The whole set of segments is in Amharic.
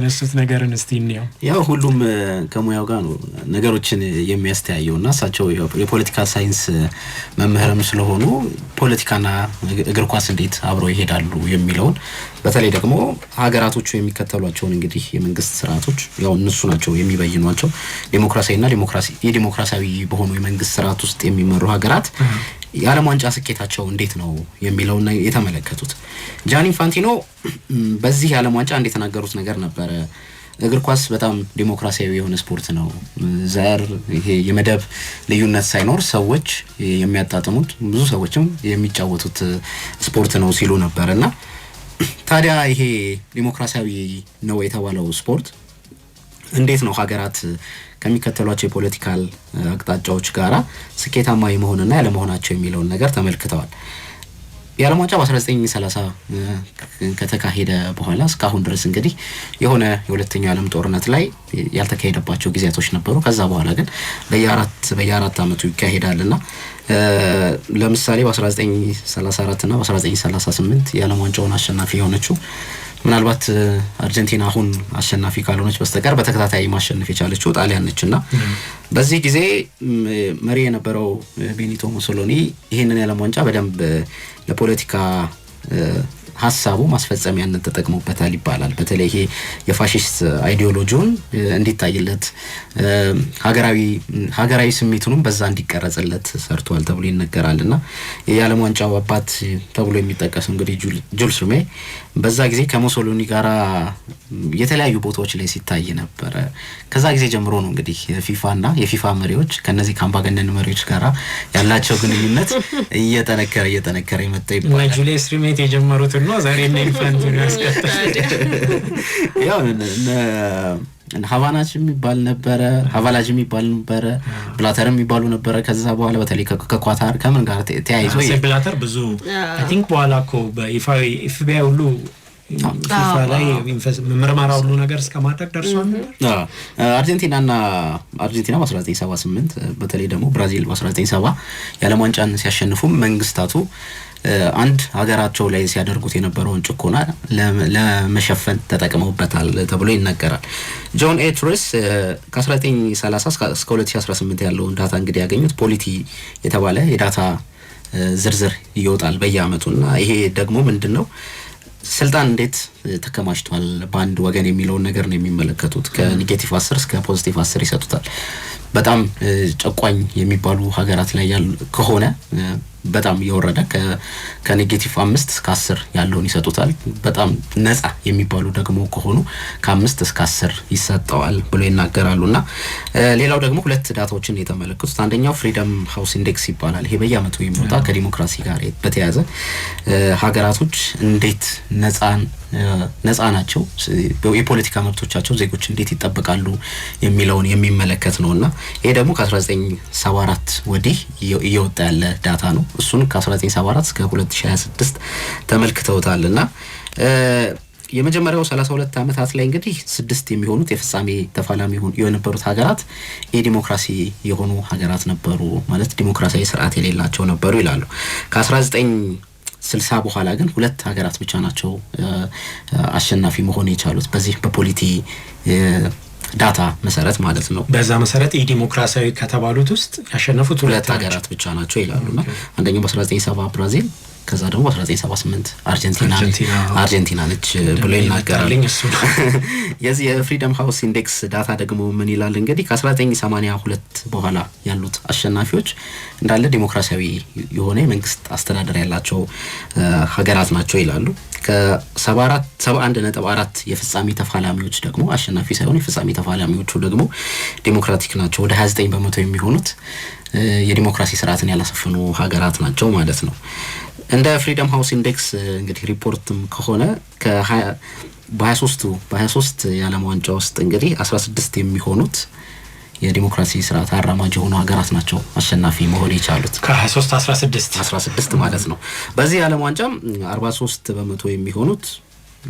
ያነሱት ነገርን እስቲ እንየው። ያው ሁሉም ከሙያው ጋር ነው ነገሮችን የሚያስተያየውና እሳቸው የፖለቲካ ሳይንስ መምህርም ስለሆኑ ፖለቲካና እግር ኳስ እንዴት አብረው ይሄዳሉ የሚለውን በተለይ ደግሞ ሀገራቶቹ የሚከተሏቸውን እንግዲህ የመንግስት ስርዓቶች ያው እነሱ ናቸው የሚበይኗቸው ዲሞክራሲያዊና ዲሞክራሲያዊ በሆኑ የመንግስት ስርዓት ውስጥ የሚመሩ ሀገራት የዓለም ዋንጫ ስኬታቸው እንዴት ነው የሚለውና የተመለከቱት ጃኒ ኢንፋንቲኖ በዚህ የዓለም ዋንጫ እንዴት ተናገሩት ነገር ነበር። እግር ኳስ በጣም ዲሞክራሲያዊ የሆነ ስፖርት ነው። ዘር ይሄ የመደብ ልዩነት ሳይኖር ሰዎች የሚያጣጥሙት ብዙ ሰዎችም የሚጫወቱት ስፖርት ነው ሲሉ ነበርና ታዲያ ይሄ ዲሞክራሲያዊ ነው የተባለው ስፖርት እንዴት ነው ሀገራት ከሚከተሏቸው የፖለቲካል አቅጣጫዎች ጋራ ስኬታማ የመሆንና ያለመሆናቸው የሚለውን ነገር ተመልክተዋል። የዓለም ዋንጫ በ1930 ከተካሄደ በኋላ እስካሁን ድረስ እንግዲህ የሆነ የሁለተኛው ዓለም ጦርነት ላይ ያልተካሄደባቸው ጊዜያቶች ነበሩ። ከዛ በኋላ ግን በየአራት አመቱ ይካሄዳልና ለምሳሌ በ1934 እና በ1938 የዓለም ዋንጫውን አሸናፊ የሆነችው ምናልባት አርጀንቲና አሁን አሸናፊ ካልሆነች በስተቀር በተከታታይ ማሸነፍ የቻለችው ጣሊያን ነችና በዚህ ጊዜ መሪ የነበረው ቤኒቶ ሙሶሎኒ ይሄንን የዓለም ዋንጫ በደንብ ለፖለቲካ ሀሳቡ ማስፈጸሚያነት ተጠቅሞበታል ይባላል። በተለይ ይሄ የፋሺስት አይዲዮሎጂውን እንዲታይለት ሀገራዊ ስሜቱንም በዛ እንዲቀረጽለት ሰርቷል ተብሎ ይነገራልና የዓለም ዋንጫው አባት ተብሎ የሚጠቀሰው እንግዲህ ጁልስ ሪሜ በዛ ጊዜ ከሙሶሎኒ ጋራ የተለያዩ ቦታዎች ላይ ሲታይ ነበር። ከዛ ጊዜ ጀምሮ ነው እንግዲህ የፊፋና የፊፋ መሪዎች ከነዚህ ካምባገነን መሪዎች ጋራ ያላቸው ግንኙነት እየጠነከረ የመጣ ይባላል። ጁልስ ሪሜ የጀመሩት ነው ዛሬ እና ኢንፋንቲኖ ያስቀጥላል። ያው ሀቫናች የሚባል ነበረ፣ ሀቫላጅ የሚባል ነበረ፣ ብላተር የሚባሉ ነበረ። ከዛ በኋላ በተለይ ከኳታር ከምን ጋር ተያይዞ ብላተር ብዙ አይ ቲንክ በኋላ እኮ በኢፋዊ ኤፍቢአይ ሁሉ ፊፋ ላይ ምርመራ ሁሉ ነገር እስከማድረግ ደርሷል። አርጀንቲና በ1978 በተለይ ደግሞ ብራዚል በ1970 የዓለም ዋንጫን ሲያሸንፉ መንግስታቱ አንድ ሀገራቸው ላይ ሲያደርጉት የነበረውን ጭቆና ለመሸፈን ተጠቅመውበታል ተብሎ ይነገራል። ጆን ኤትሪስ ከ1930 እስከ 2018 ያለውን ዳታ እንግዲህ ያገኙት ፖሊቲ የተባለ የዳታ ዝርዝር ይወጣል በየአመቱና ይሄ ደግሞ ምንድነው ስልጣን እንዴት ተከማችቷል በአንድ ወገን የሚለውን ነገር ነው የሚመለከቱት። ከኔጌቲቭ 10 እስከ ፖዚቲቭ 10 ይሰጡታል። በጣም ጨቋኝ የሚባሉ ሀገራት ላይ ያሉ ከሆነ በጣም የወረደ ከኔጌቲቭ 5 እስከ 10 ያለውን ይሰጡታል። በጣም ነፃ የሚባሉ ደግሞ ከሆኑ ከ5 እስከ 10 ይሰጣዋል ብሎ ይናገራሉና ሌላው ደግሞ ሁለት ዳታዎችን የተመለከቱት አንደኛው ፍሪደም ሃውስ ኢንዴክስ ይባላል። ይሄ በየአመቱ የሚወጣ ከዲሞክራሲ ጋር በተያያዘ ሀገራቶች እንዴት ነፃ ናቸው፣ የፖለቲካ መብቶቻቸው ዜጎች እንዴት ይጠበቃሉ የሚለውን የሚመለከት ነውና ይሄ ደግሞ ከ1974 ወዲህ እየወጣ ያለ ዳታ ነው። እሱን ከ1974 እስከ 2026 ተመልክተውታልና የመጀመሪያው 32 አመታት ላይ እንግዲህ 6 የሚሆኑት የፍጻሜ ተፋላሚ የነበሩት ሀገራት የዲሞክራሲ የሆኑ ሀገራት ነበሩ፣ ማለት ዲሞክራሲያዊ ስርዓት የሌላቸው ነበሩ ይላሉ። ከ1960 በኋላ ግን 2 ሀገራት ብቻ ናቸው አሸናፊ መሆን የቻሉት በዚህ በፖሊቲ ዳታ መሰረት ማለት ነው። በዛ መሰረት የዲሞክራሲያዊ ከተባሉት ውስጥ ያሸነፉት 2 ሀገራት ብቻ ናቸው ይላሉና አንደኛው በ1970 ብራዚል፣ ከዛ ደግሞ በ1978 አርጀንቲና ነች ብሎ ይናገራል። የዚህ የፍሪደም ሃውስ ኢንዴክስ ዳታ ደግሞ ምን ይላል እንግዲህ ከ1982 በኋላ ያሉት አሸናፊዎች እንዳለ ዲሞክራሲያዊ የሆነ የመንግስት አስተዳደር ያላቸው ሀገራት ናቸው ይላሉ። ከ71.4 የፍጻሜ ተፋላሚዎች ደግሞ አሸናፊ ሳይሆኑ የፍጻሜ ተፋላሚዎቹ ደግሞ ዲሞክራቲክ ናቸው። ወደ 29% የሚሆኑት የዲሞክራሲ ስርዓትን ያላሰፈኑ ሀገራት ናቸው ማለት ነው። እንደ ፍሪደም ሃውስ ኢንዴክስ እንግዲህ ሪፖርትም ከሆነ በ23 የዓለም ዋንጫ ውስጥ እንግዲህ 16 የሚሆኑት የዲሞክራሲ ስርዓት አራማጅ የሆኑ ሀገራት ናቸው አሸናፊ መሆን የቻሉት። ከ23 16 ማለት ነው። በዚህ የዓለም ዋንጫም 43% የሚሆኑት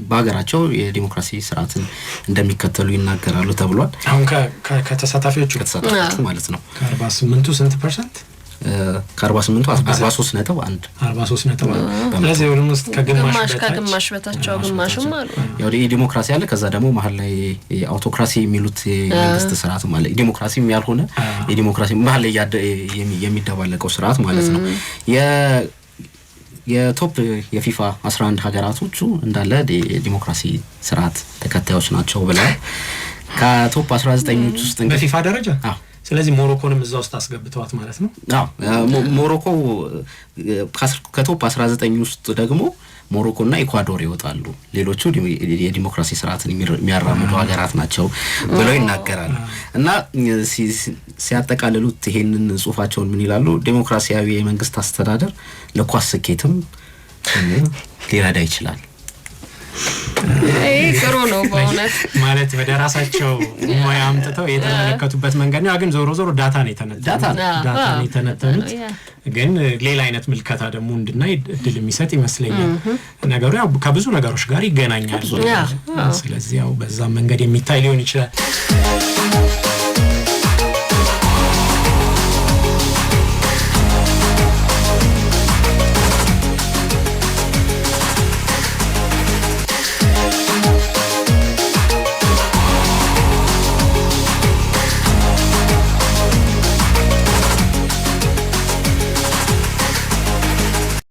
በሀገራቸው የዲሞክራሲ ስርዓትን እንደሚከተሉ ይናገራሉ ተብሏል። አሁን ከተሳታፊዎቹ ማለት ነው። ከ48 ስንት ፐርሰንት ከ48 43.1 ስለዚህ ኦልሞስት ከግማሽ በታቸው ግማሽም አሉ። ያው ዲሞክራሲ አለ። ከዛ ደግሞ መሀል ላይ አውቶክራሲ የሚሉት የመንግስት ስርዓት ማለት ዲሞክራሲም ያልሆነ የዲሞክራሲ መሀል ላይ የሚደባለቀው ስርዓት ማለት ነው። የቶፕ የፊፋ 11 ሀገራቶቹ እንዳለ ዲሞክራሲ ስርዓት ተከታዮች ናቸው ብለው ከቶፕ 19 ውስጥ በፊፋ ደረጃ ስለዚህ ሞሮኮንም እዛ ውስጥ አስገብተዋት ማለት ነው። ሞሮኮ ከቶፕ 19 ውስጥ ደግሞ ሞሮኮና ኢኳዶር ይወጣሉ። ሌሎቹ የዲሞክራሲ ስርዓትን የሚያራምዱ ሀገራት ናቸው ብለው ይናገራሉ። እና ሲያጠቃልሉት ይሄንን ጽሁፋቸውን ምን ይላሉ? ዲሞክራሲያዊ የመንግስት አስተዳደር ለኳስ ስኬትም ሊረዳ ይችላል። ጥሩ ነው በእውነት ማለት ወደ ራሳቸው ሙያ አምጥተው የተመለከቱበት መንገድ ነው። ግን ዞሮ ዳታ ነው የተነተኑት። ግን ሌላ አይነት ምልከታ ደግሞ እንድናይ እድል የሚሰጥ ይመስለኛል። ነገሩ ያው ከብዙ ነገሮች ጋር ይገናኛል። ስለዚህ ያው በዛ መንገድ የሚታይ ሊሆን ይችላል።